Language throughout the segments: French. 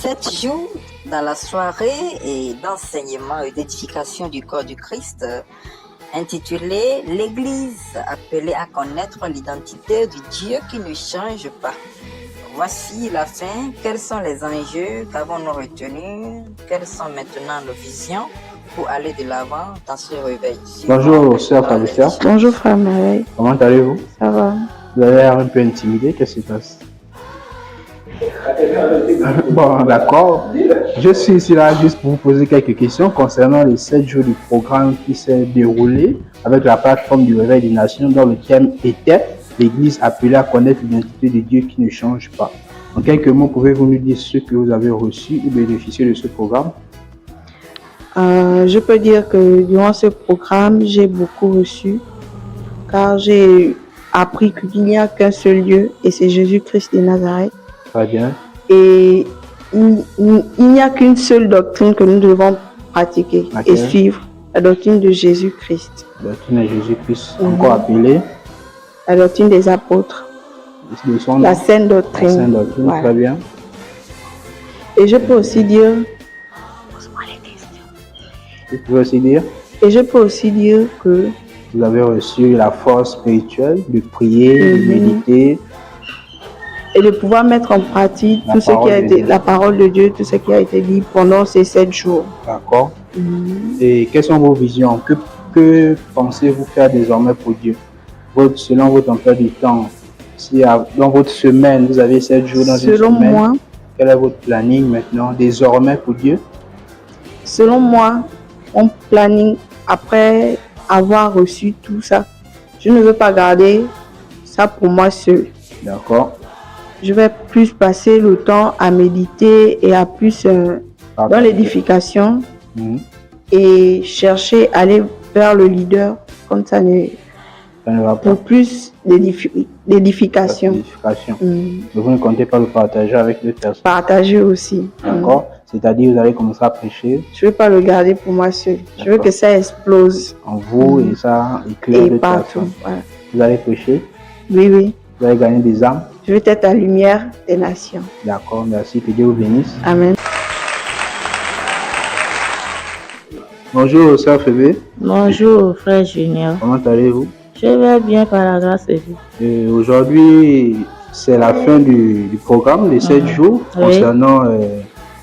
7 jours dans la soirée et d'enseignement et d'édification du corps du Christ intitulée L'Église appelée à connaître l'identité du Dieu qui ne change pas. Voici la fin. Quels sont les enjeux qu'avons-nous retenus? Quelles sont maintenant nos visions pour aller de l'avant dans ce réveil? Bonjour, sœur Fabien. Bonjour, frère Marie. Comment allez-vous? Ça va? Vous avez l'air un peu intimidé. Qu'est-ce qui se passe? Bon, d'accord. Je suis ici là juste pour vous poser quelques questions concernant les 7 jours du programme qui s'est déroulé avec la plateforme du Réveil des Nations dont le thème était l'Église appelée à connaître l'identité de Dieu qui ne change pas. En quelques mots, pouvez-vous nous dire ce que vous avez reçu ou bénéficié de ce programme? Je peux dire que durant ce programme, j'ai beaucoup reçu car j'ai appris qu'il n'y a qu'un seul Dieu et c'est Jésus-Christ de Nazareth. Très bien. Et il n'y a qu'une seule doctrine que nous devons pratiquer et suivre, la doctrine de Jésus-Christ. La doctrine de Jésus-Christ, encore appelée la doctrine des apôtres, la sainte doctrine. La sainte doctrine, voilà. Très bien. Et je peux aussi dire... Vous pouvez aussi dire? Et je peux aussi dire que... Vous avez reçu la force spirituelle de prier, de méditer. Et de pouvoir mettre en pratique tout ce qui a été, la parole de Dieu, tout ce qui a été dit pendant ces 7 jours. D'accord. Et quelles sont vos visions? Que pensez-vous faire désormais pour Dieu? Selon votre emploi du temps, si dans votre semaine, vous avez 7 jours dans une semaine, moi, quel est votre planning maintenant, désormais pour Dieu? Selon moi, mon planning, après avoir reçu tout ça, je ne veux pas garder ça pour moi seul. D'accord. Je vais plus passer le temps à méditer et à plus dans l'édification et chercher à aller vers le leader comme ça pour plus d'édification. Vous ne comptez pas le partager avec d'autres personnes? Partager aussi. D'accord. C'est-à-dire vous allez commencer à prêcher. Je ne veux pas le garder pour moi seul. Je veux que ça explose. En vous et ça éclaire d'autres personnes. Voilà. Vous allez prêcher? Oui, oui. Vous allez gagner des âmes? Je veux être la lumière des nations. D'accord, merci. Que Dieu vous bénisse. Amen. Bonjour, sœur Fébé. Bonjour, frère Junior. Comment allez-vous? Je vais bien par la grâce de Dieu. Aujourd'hui, c'est la fin du programme de 7 jours concernant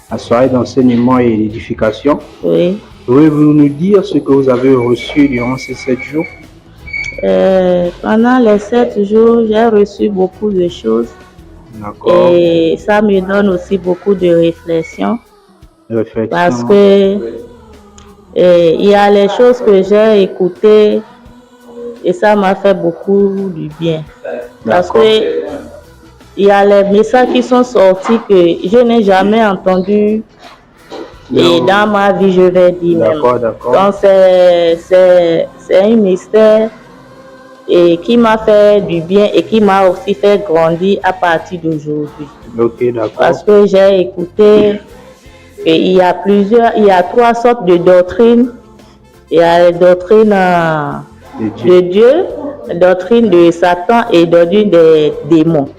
la soirée d'enseignement et d'édification. Oui. Pouvez-vous nous dire ce que vous avez reçu durant ces 7 jours? Pendant les 7 jours, j'ai reçu beaucoup de choses. D'accord. Et ça me donne aussi beaucoup de réflexion. Parce que il y a les choses que j'ai écoutées et ça m'a fait beaucoup du bien. Parce que il y a les messages qui sont sortis que je n'ai jamais entendus. Et dans ma vie, je vais dire même. Donc c'est un mystère et qui m'a fait du bien et qui m'a aussi fait grandir à partir d'aujourd'hui. Parce que j'ai écouté qu'il y a 3 sortes de doctrines. Il y a la doctrine de Dieu, la doctrine de Satan et la doctrine des démons.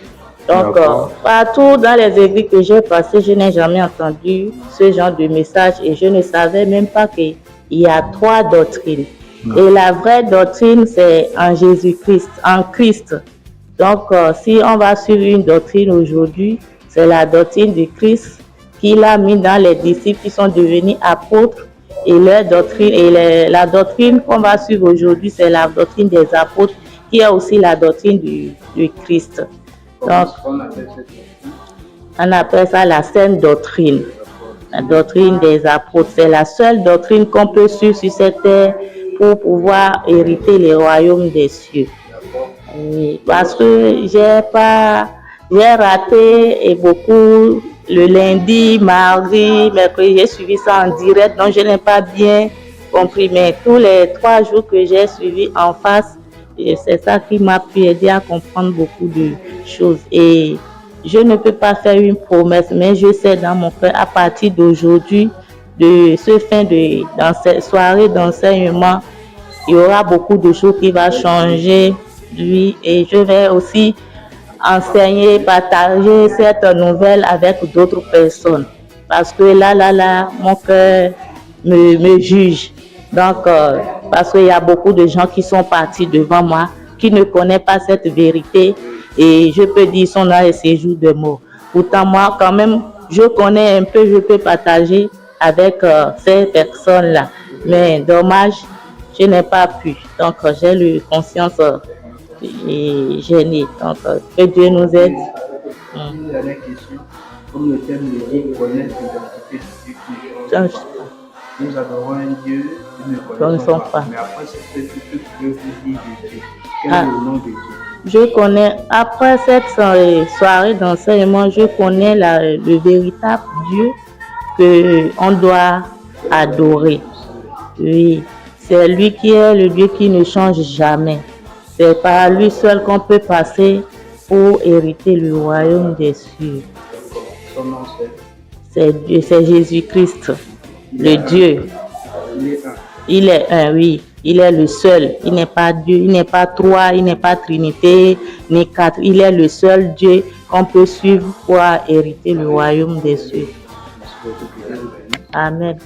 Donc, partout dans les églises que j'ai passées, je n'ai jamais entendu ce genre de message et je ne savais même pas qu'il y a 3 doctrines. Et la vraie doctrine, c'est en Jésus-Christ, en Christ. Donc, si on va suivre une doctrine aujourd'hui, c'est la doctrine du Christ qu'il a mis dans les disciples qui sont devenus apôtres. Et leur doctrine, et la doctrine qu'on va suivre aujourd'hui, c'est la doctrine des apôtres, qui est aussi la doctrine du Christ. Donc, on appelle ça la sainte doctrine. La doctrine des apôtres, c'est la seule doctrine qu'on peut suivre sur cette terre pour pouvoir hériter les royaumes des cieux. Et parce que j'ai raté et beaucoup le lundi, mardi, mercredi, j'ai suivi ça en direct, donc je n'ai pas bien compris. Mais tous les 3 jours que j'ai suivi en face, c'est ça qui m'a pu aider à comprendre beaucoup de choses. Et je ne peux pas faire une promesse, mais je sais dans mon cœur, à partir d'aujourd'hui, de ce dans cette soirée d'enseignement, il y aura beaucoup de choses qui vont changer, lui, et je vais aussi enseigner, partager cette nouvelle avec d'autres personnes. parce que là, mon cœur me juge. Donc, parce qu'il y a beaucoup de gens qui sont partis devant moi, qui ne connaissent pas cette vérité, et je peux dire, ils sont dans les séjours de mort. Pourtant, moi, quand même, je connais un peu, je peux partager avec ces personnes-là. Mais dommage, je n'ai pas pu. Donc, j'ai eu conscience gênée. Donc, que Dieu nous aide. Une dernière question. Comme le thème de Dieu, connaître l'identité de Dieu qui ne change pas. Nous adorons un Dieu qui ne connaissons pas. Mais après, c'est ce que Dieu vous dit de Dieu. Quel est le nom de Dieu? Je connais, après cette soirée d'enseignement, je connais le véritable Dieu qu'on doit adorer. Oui, c'est lui qui est le Dieu qui ne change jamais. C'est par lui seul qu'on peut passer pour hériter le royaume des cieux. Son nom c'est Jésus-Christ, le Dieu. Il est un, oui. Il est le seul. Il n'est pas Dieu, il n'est pas trois, il n'est pas Trinité, ni quatre. Il est le seul Dieu qu'on peut suivre pour hériter le royaume des cieux. Amen.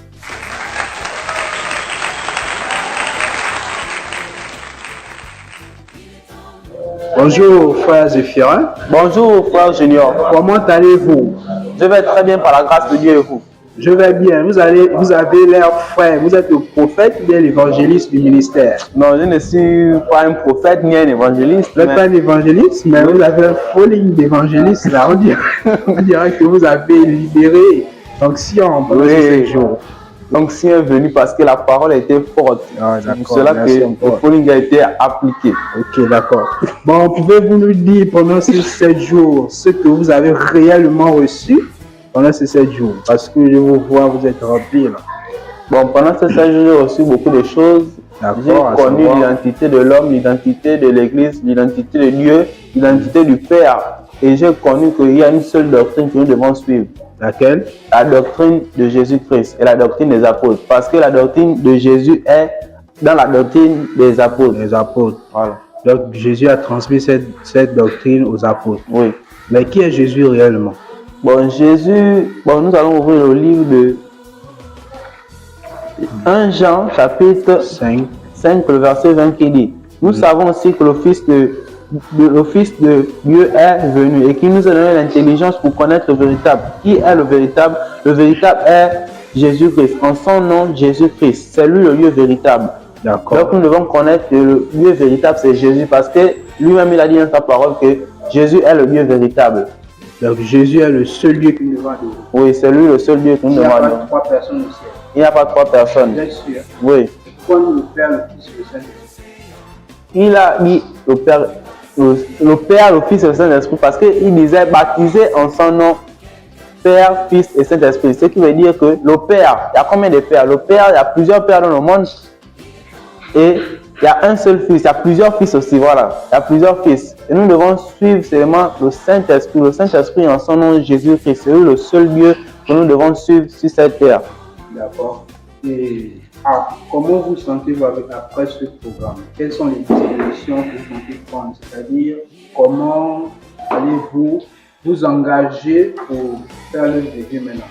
Bonjour frère Zéphirin. Bonjour frère Junior. Comment allez-vous? Je vais très bien par la grâce de Dieu et vous. Je vais bien. Vous avez l'air frère. Vous êtes le prophète ou bien l'évangéliste du ministère? Non, je ne suis pas un prophète ni un évangéliste. Vous n'êtes pas un évangéliste, mais vous avez un faux ligne d'évangéliste là. On dirait que vous avez libéré l'onction pendant ces jours. L'onction est venue parce que la parole était forte. C'est pour cela que le faux ligne a été appliqué. Ok, d'accord. Bon, pouvez-vous nous dire pendant ces 7 jours ce que vous avez réellement reçu pendant ces 7 jours? Parce que je vous vois, vous êtes rempli là. Bon, pendant ces 7 jours, j'ai reçu beaucoup de choses. J'ai connu l'identité de l'homme, l'identité de l'Église, l'identité de Dieu, l'identité du Père. Et j'ai connu qu'il y a une seule doctrine que nous devons suivre. Laquelle? La doctrine de Jésus-Christ et la doctrine des apôtres. Parce que la doctrine de Jésus est dans la doctrine des apôtres. Les apôtres. Voilà. Donc Jésus a transmis cette doctrine aux apôtres. Oui. Mais qui est Jésus réellement? Bon, Jésus, nous allons ouvrir le livre de 1 Jean, chapitre 5, le verset 20 qui dit: nous savons aussi que le Fils de Dieu est venu et qui nous a donné l'intelligence pour connaître le véritable. Qui est le véritable? Le véritable est Jésus-Christ. En son nom, Jésus-Christ. C'est lui le Dieu véritable. D'accord. Donc nous devons connaître que le Dieu véritable, c'est Jésus, parce que lui-même il a dit dans sa parole que Jésus est le Dieu véritable. Donc Jésus est le seul Dieu qui nous devons adorer. Oui, c'est lui le seul Dieu qui nous devons adorer. Il n'y a pas 3 personnes au ciel. Il n'y a pas 3 personnes. Bien sûr. Oui. Pourquoi nous le Père, le Fils et le Saint-Esprit? Il a dit le Père, le Fils et le Saint-Esprit parce qu'il disait baptisé en son nom, Père, Fils et Saint-Esprit. Ce qui veut dire que le Père, il y a combien de pères? Le Père, il y a plusieurs pères dans le monde. Et il y a un seul Fils, il y a plusieurs fils aussi, voilà. Il y a plusieurs fils. Et nous devons suivre seulement le Saint-Esprit. Le Saint-Esprit en son nom, Jésus-Christ. C'est lui le seul Dieu que nous devons suivre sur cette terre. D'accord. Et comment vous sentez-vous après ce programme? Quelles sont les dispositions que vous comptez prendre? C'est-à-dire, comment allez-vous vous engager pour faire l'œuvre de Dieu maintenant?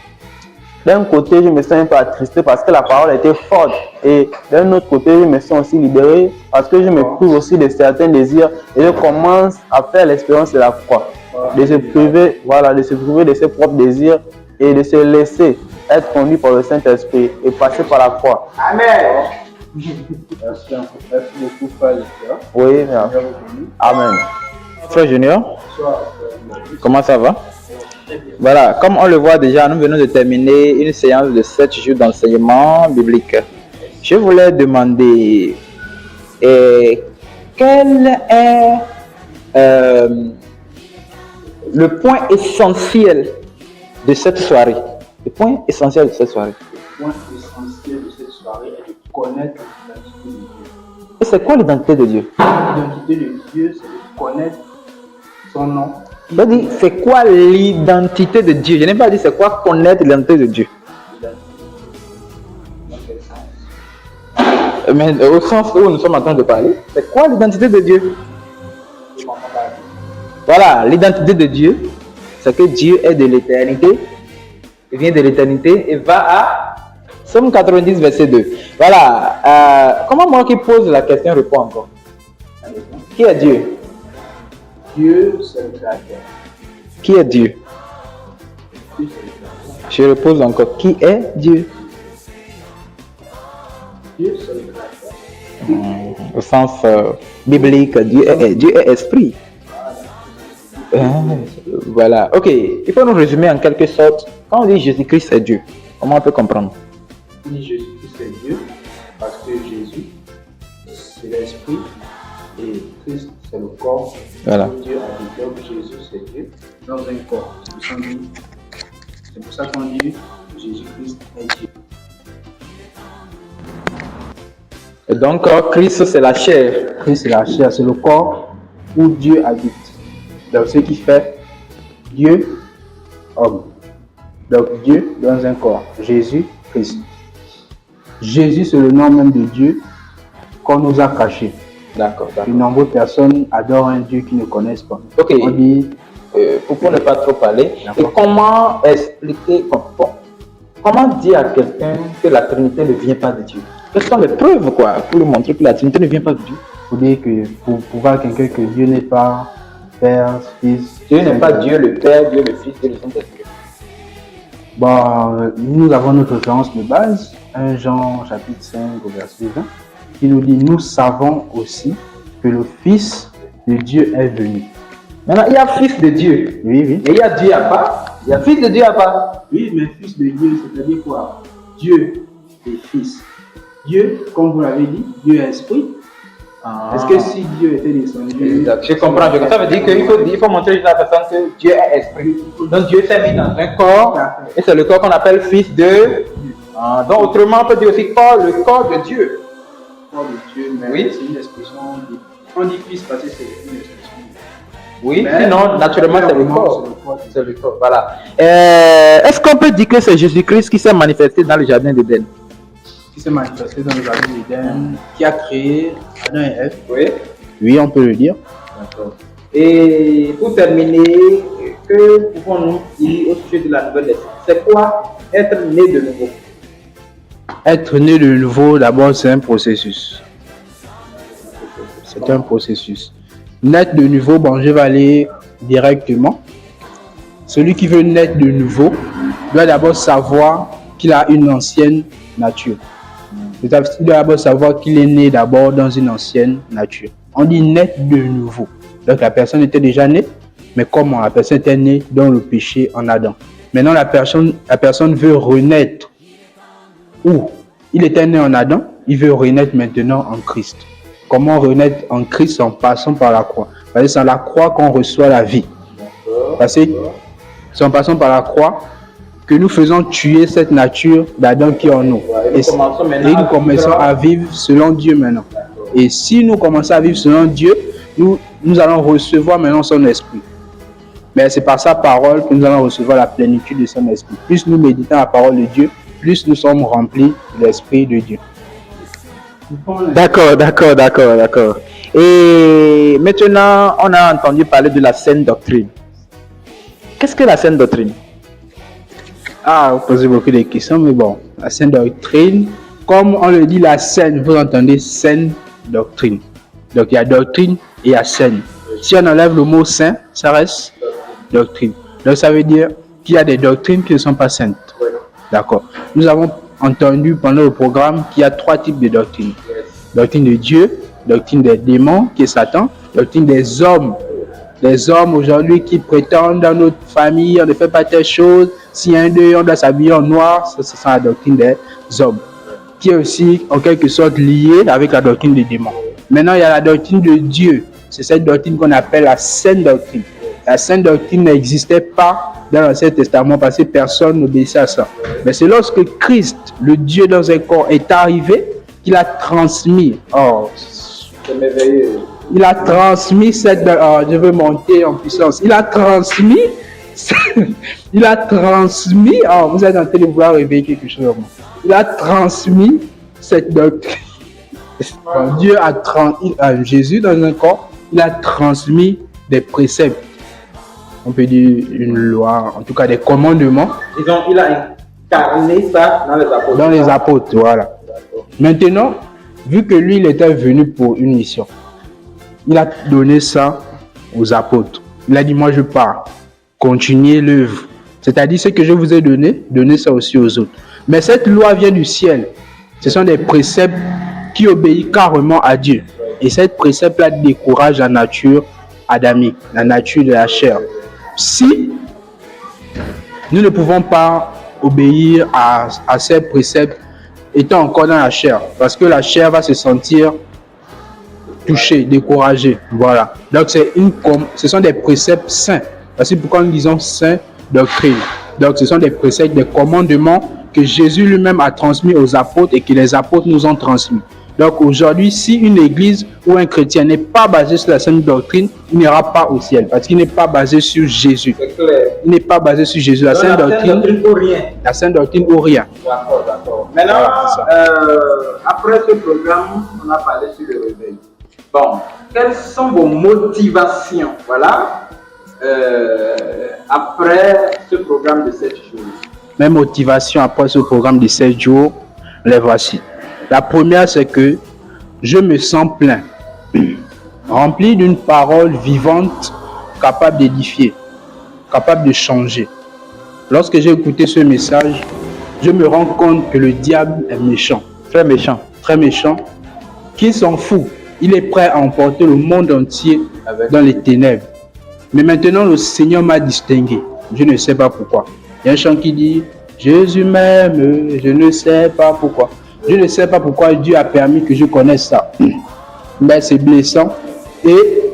D'un côté, je me sens un peu attristé parce que la parole était forte. Et d'un autre côté, je me sens aussi libéré parce que je me prive aussi de certains désirs et je commence à faire l'expérience de la croix. De se priver, de se priver de ses propres désirs et de se laisser être conduit par le Saint-Esprit et passer par la croix. Amen. Merci beaucoup, frère. Oui, merci. Amen. Frère Junior, comment ça va? Voilà, comme on le voit déjà, nous venons de terminer une séance de 7 jours d'enseignement biblique. Je voulais demander quel est le point essentiel de cette soirée. Le point essentiel de cette soirée. Le point essentiel de cette soirée est de connaître l'identité de Dieu. Et c'est quoi l'identité de Dieu? L'identité de Dieu, c'est de connaître son nom. Je dis, c'est quoi l'identité de Dieu? Je n'ai pas dit c'est quoi connaître l'identité de Dieu. Mais au sens où nous sommes en train de parler, c'est quoi l'identité de Dieu? Voilà, l'identité de Dieu, c'est que Dieu est de l'éternité il vient de l'éternité et va à Somme 90, verset 2. Voilà. Comment moi qui pose la question répond encore? Qui est Dieu? Dieu, c'est le Créateur. Qui est Dieu? Je repose encore. Qui est Dieu? Dieu, c'est le Créateur. Au sens biblique, Dieu est esprit. Voilà. Ok. Il faut nous résumer en quelque sorte. Quand on dit Jésus-Christ est Dieu, comment on peut comprendre? On dit Jésus-Christ est Dieu parce que Jésus, c'est l'esprit et Christ, c'est le corps. Voilà. Dieu a dit donc Jésus, c'est Dieu dans un corps. C'est pour ça qu'on dit Jésus-Christ est Dieu. Et donc, Christ, c'est la chair. Christ, c'est la chair, c'est le corps où Dieu habite. Donc, ce qui fait Dieu, homme. Donc, Dieu dans un corps. Jésus, Christ. Jésus, c'est le nom même de Dieu qu'on nous a caché. D'accord. De nombreuses personnes adorent un Dieu qu'ils ne connaissent pas. Ok. On dit, pour ne pas trop parler, et comment expliquer, comment dire à quelqu'un que la Trinité ne vient pas de Dieu? Quelles sont les preuves pour lui montrer que la Trinité ne vient pas de Dieu? Il faut dire que pour voir quelqu'un que Dieu n'est pas Père, Fils. Dieu n'est pas Dieu le Père, Dieu le Fils, Dieu le Saint-Esprit. Bon, nous avons notre référence de base, 1 Jean chapitre 5 au verset 20, qui nous dit, nous savons aussi que le Fils de Dieu est venu. Maintenant, il y a Fils de Dieu. Oui, oui. Et il y a Dieu à part. Il y a Fils de Dieu à part. Oui, mais Fils de Dieu, c'est-à-dire quoi? Dieu et Fils. Dieu, comme vous l'avez dit, Dieu est esprit. Est-ce que si Dieu était descendu... Exact. Je comprends. Ça veut dire qu'il faut montrer à la personne que Dieu est esprit. Donc Dieu s'est mis dans un corps. Et c'est le corps qu'on appelle Fils de... donc autrement, on peut dire aussi corps, le corps de Dieu. Corps de Dieu, mais oui. C'est une expression... On dit Fils parce que c'est une expression... Oui, mais sinon, naturellement, c'est le corps. C'est le corps. Voilà. Est-ce qu'on peut dire que c'est Jésus-Christ qui s'est manifesté dans le jardin d'Éden? Qui s'est manifesté dans le jardin d'Éden, qui a créé Adam et Ève. Oui. Oui, on peut le dire. D'accord. Et pour terminer, que pouvons-nous dire au sujet de la nouvelle naissance? C'est quoi être né de nouveau? Être né de nouveau, d'abord, c'est un processus. C'est un processus. Naître de nouveau, bon, je vais aller directement. Celui qui veut naître de nouveau doit d'abord savoir qu'il a une ancienne nature. Il doit d'abord savoir qu'il est né d'abord dans une ancienne nature. On dit naître de nouveau. Donc la personne était déjà née, mais comment? La personne était née dans le péché en Adam. Maintenant la personne veut renaître. Où? Il était né en Adam, il veut renaître maintenant en Christ. Comment renaître en Christ? En passant par la croix. Parce que c'est à la croix qu'on reçoit la vie. Parce que c'est en passant par la croix que nous faisons tuer cette nature d'Adam qui est en nous. Et nous commençons à vivre selon Dieu maintenant. Et si nous commençons à vivre selon Dieu, nous allons recevoir maintenant son esprit. Mais c'est par sa parole que nous allons recevoir la plénitude de son esprit. Plus nous méditons la parole de Dieu, plus nous sommes remplis de l'esprit de Dieu. D'accord. Et maintenant, on a entendu parler de la saine doctrine. Qu'est-ce que la saine doctrine? Vous posez beaucoup de questions, mais bon, la saine doctrine, comme on le dit, la saine, vous entendez saine doctrine. Donc il y a doctrine et il y a saine. Si on enlève le mot saint, ça reste doctrine. Donc ça veut dire qu'il y a des doctrines qui ne sont pas saintes. D'accord. Nous avons entendu pendant le programme qu'il y a 3 types de doctrines. Doctrine de Dieu, doctrine des démons, qui est Satan, doctrine des hommes. Des hommes aujourd'hui qui prétendent dans notre famille, on ne fait pas telle chose. Si un d'eux, on doit s'habiller en noir, ça c'est la doctrine des hommes. Qui est aussi en quelque sorte liée avec la doctrine des démons. Maintenant, il y a la doctrine de Dieu. C'est cette doctrine qu'on appelle la sainte doctrine. La sainte doctrine n'existait pas dans l'Ancien Testament parce que personne n'obéissait à ça. Mais c'est lorsque Christ, le Dieu dans un corps, est arrivé qu'il a transmis. C'est merveilleux. Il a transmis cette... je veux monter en puissance. Il a transmis... vous êtes en train de vouloir réveiller quelque chose. Il a transmis cette doctrine. Dieu Jésus dans un corps, il a transmis des préceptes. on peut dire une loi, en tout cas des commandements. Il a incarné ça dans les apôtres. Dans les apôtres, voilà. Maintenant, vu que lui, il était venu pour une mission, il a donné ça aux apôtres. Il a dit, moi je pars, continuez l'œuvre. C'est-à-dire ce que je vous ai donné, donnez ça aussi aux autres. Mais cette loi vient du ciel. Ce sont des préceptes qui obéissent carrément à Dieu. Et cette précepte-là décourage la nature adamique, la nature de la chair. Si nous ne pouvons pas obéir à ces préceptes étant encore dans la chair, parce que la chair va se sentir touchée, découragée. Voilà. Donc ce sont des préceptes saints. C'est pourquoi nous disons saint doctrine. Donc ce sont des préceptes, des commandements que Jésus lui-même a transmis aux apôtres et que les apôtres nous ont transmis. Donc aujourd'hui, si une église ou un chrétien n'est pas basé sur la sainte doctrine, il n'ira pas au ciel parce qu'il n'est pas basé sur Jésus. C'est clair. Il n'est pas basé sur Jésus. La sainte doctrine ou rien. La sainte doctrine ou rien. D'accord, d'accord. Maintenant, après ce programme, on a parlé sur le réveil. Bon, quelles sont vos motivations, voilà, après ce programme de 7 jours? Mes motivations après ce programme de 7 jours, les voici. La première, c'est que je me sens plein, rempli d'une parole vivante, capable d'édifier, capable de changer. Lorsque j'ai écouté ce message, je me rends compte que le diable est méchant, très méchant, qu'il s'en fout. Il est prêt à emporter le monde entier dans les ténèbres. Mais maintenant, le Seigneur m'a distingué. Je ne sais pas pourquoi. Il y a un chant qui dit « Jésus m'aime, je ne sais pas pourquoi ». Je ne sais pas pourquoi Dieu a permis que je connaisse ça. Mais c'est blessant. Et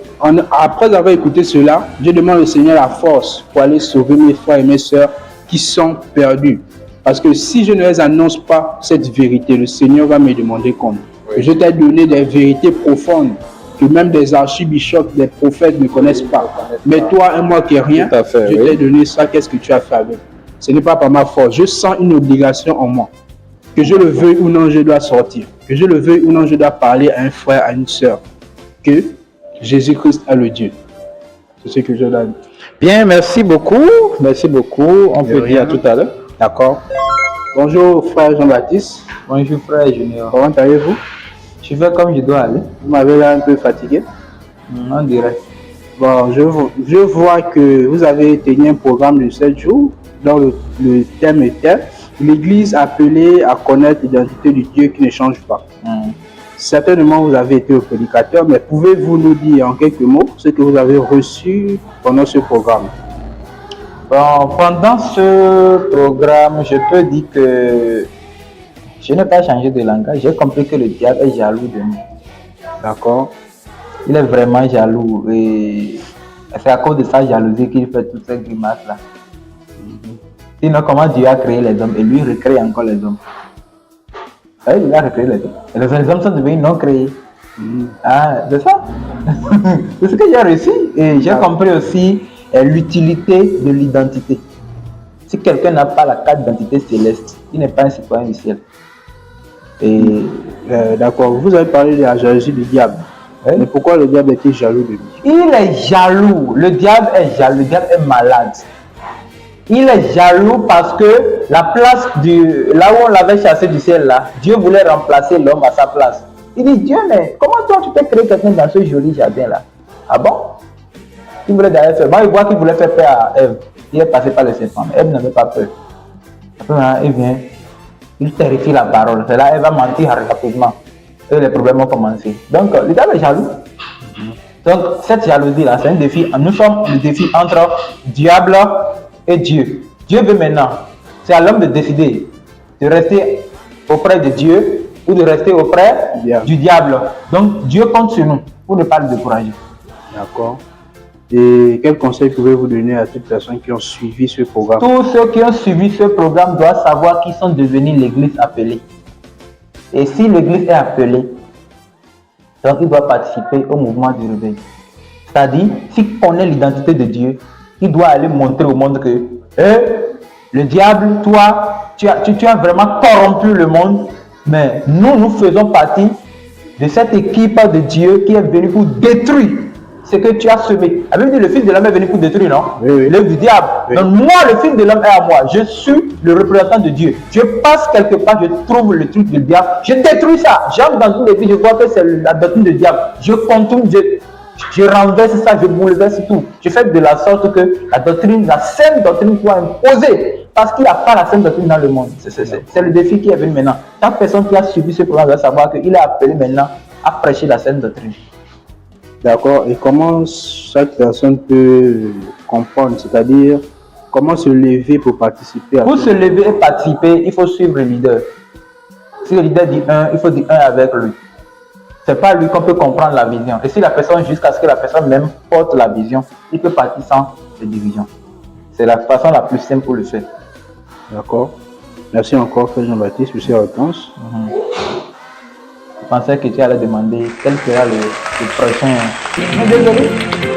après avoir écouté cela, je demande au Seigneur la force pour aller sauver mes frères et mes sœurs qui sont perdus. Parce que si je ne les annonce pas cette vérité, le Seigneur va me demander compte. Je t'ai donné des vérités profondes que même des archibishops, des prophètes ne connaissent pas. Mais toi et moi qui n'ai rien, je t'ai donné ça, qu'est-ce que tu as fait avec? Ce n'est pas par ma force. Je sens une obligation en moi. Que je le veuille ou non, je dois sortir. Que je le veuille ou non, je dois parler à un frère, à une sœur. Que Jésus-Christ est le Dieu. C'est ce que je dois dire. Bien, merci beaucoup. Merci beaucoup. On peut dire à tout à l'heure. D'accord. Bonjour frère Jean-Baptiste. Bonjour frère Junior. Comment allez-vous? Je vais comme je dois aller. Vous m'avez l'air un peu fatigué. On dirait. Bon, je vois que vous avez tenu un programme de 7 jours dont le thème était l'Église appelée à connaître l'identité du Dieu qui ne change pas. Certainement, vous avez été au prédicateur, mais pouvez-vous nous dire en quelques mots ce que vous avez reçu pendant ce programme? Bon, pendant ce programme, je peux dire que je n'ai pas changé de langage. J'ai compris que le diable est jaloux de nous. D'accord. Il est vraiment jaloux et c'est à cause de sa jalousie qu'il fait toutes ces grimaces-là. Sinon, comment Dieu a créé les hommes et lui recrée encore les hommes? Il a recréé les hommes. Et les hommes sont devenus non créés. Ah, c'est ça. C'est ce que j'ai reçu. Et j'ai compris aussi l'utilité de l'identité. Si quelqu'un n'a pas la carte d'identité céleste, il n'est pas un citoyen du ciel. Et d'accord, vous avez parlé de la jalousie du diable. Mais pourquoi le diable est-il jaloux de lui? Il est jaloux. Le diable est jaloux. Le diable est malade. Il est jaloux parce que la place là où on l'avait chassé du ciel là, Dieu voulait remplacer l'homme à sa place. Il dit, Dieu, mais comment toi tu peux créer quelqu'un dans ce joli jardin là? Ah bon? Il voulait d'ailleurs faire. Bon, il voit qu'il voulait faire peur à Ève. Il est passé par le serpent. Ève n'avait pas peur. Après, il vient. Il terrifie la parole. C'est là, elle va mentir rapidement. Et les problèmes ont commencé. Donc, le diable est jaloux. Donc, cette jalousie-là, c'est un défi. Nous sommes le défi entre diable et Dieu. Dieu veut maintenant. C'est à l'homme de décider de rester auprès de Dieu ou de rester auprès du diable. Donc, Dieu compte sur nous pour ne pas le décourager. D'accord. Et quel conseil pouvez-vous donner à toutes les personnes qui ont suivi ce programme? Tous ceux qui ont suivi ce programme doivent savoir qui sont devenus l'église appelée. Et si l'église est appelée, donc il doit participer au mouvement du réveil. C'est-à-dire, s'il connaît l'identité de Dieu, il doit aller montrer au monde que le diable, toi, tu as vraiment corrompu le monde, mais nous faisons partie de cette équipe de Dieu qui est venue pour détruire ce que tu as semé. La Bible dit le Fils de l'homme est venu pour détruire, non? Oui. L'œuvre du diable. Oui. Donc moi, le Fils de l'homme est à moi. Je suis le représentant de Dieu. Je passe quelque part, je trouve le truc du diable. Je détruis ça. J'entre dans tous les vies, je vois que c'est la doctrine du diable. Je contourne, je renverse ça, je bouleverse tout. Je fais de la sorte que la doctrine, la saine doctrine soit imposée. Parce qu'il n'y a pas la saine doctrine dans le monde. C'est le défi qui est venu maintenant. Chaque personne qui a subi ce programme doit savoir qu'il est appelé maintenant à prêcher la saine doctrine. D'accord. Et comment chaque personne peut comprendre, c'est-à-dire comment se lever pour participer à Pour se lever et participer, il faut suivre le leader. Si le leader dit un, il faut dire un avec lui. C'est pas lui qu'on peut comprendre la vision. Et si la personne, jusqu'à ce que la personne même porte la vision, il peut partir sans les divisions. C'est la façon la plus simple pour le faire. D'accord. Merci encore, Frère Jean-Baptiste, pour ces réponses. Je pensais que tu allais demander quel sera le prochain. Désolé.